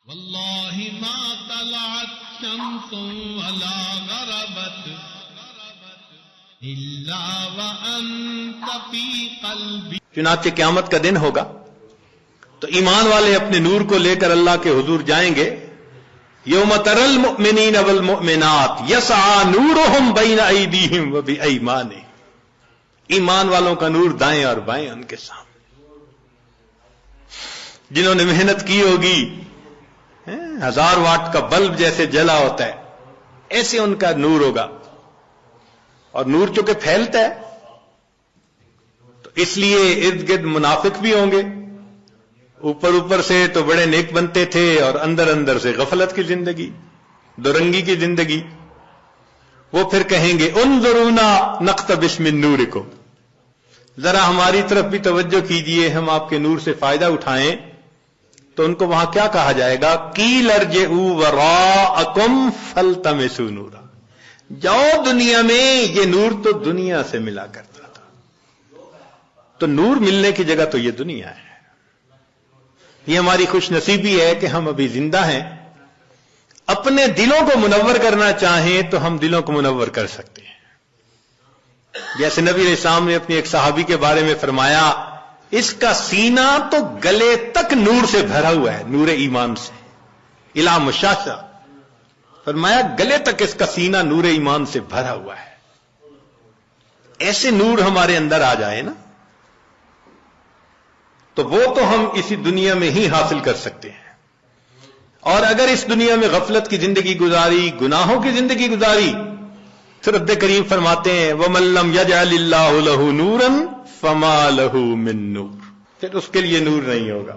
واللہ ما طلعت شمس ولا غربت الا وانت فی قلبی. چنانچہ قیامت کا دن ہوگا تو ایمان والے اپنے نور کو لے کر اللہ کے حضور جائیں گے. یوم تری المؤمنین والمؤمنات یسعی نورہم بین ایدیہم وبایمانہم. ایمان والوں کا نور دائیں اور بائیں ان کے سامنے. جنہوں نے محنت کی ہوگی 1000 واٹ کا بلب جیسے جلا ہوتا ہے ایسے ان کا نور ہوگا. اور نور چونکہ پھیلتا ہے تو اس لیے ارد گرد منافق بھی ہوں گے. اوپر سے تو بڑے نیک بنتے تھے اور اندر سے غفلت کی زندگی، دورنگی کی زندگی. وہ پھر کہیں گے انظرونا نقتبس من نورکم، ذرا ہماری طرف بھی توجہ کیجئے، ہم آپ کے نور سے فائدہ اٹھائیں. تو ان کو وہاں کیا کہا جائے گا؟ قیل ارجعوا وراءکم فالتمسوا نورا. جاؤ دنیا میں، یہ نور تو دنیا سے ملا کرتا تھا. تو نور ملنے کی جگہ تو یہ دنیا ہے. یہ ہماری خوش نصیبی ہے کہ ہم ابھی زندہ ہیں. اپنے دلوں کو منور کرنا چاہیں تو ہم دلوں کو منور کر سکتے ہیں. جیسے نبی علیہ السلام نے اپنی ایک صحابی کے بارے میں فرمایا اس کا سینہ تو گلے تک نور سے بھرا ہوا ہے، نور ایمان سے. الا مشاشہ فرمایا گلے تک اس کا سینہ نور ایمان سے بھرا ہوا ہے. ایسے نور ہمارے اندر آ جائے نا تو وہ تو ہم اسی دنیا میں ہی حاصل کر سکتے ہیں. اور اگر اس دنیا میں غفلت کی زندگی گزاری، گناہوں کی زندگی گزاری، تو رب کریم فرماتے ہیں وَمَن لَّمْ يَجْعَلِ اللَّهُ لَهُ نُورًا فَمَا لَهُ مِن نُّورٍ. پھر اس کے لیے نور نہیں ہوگا.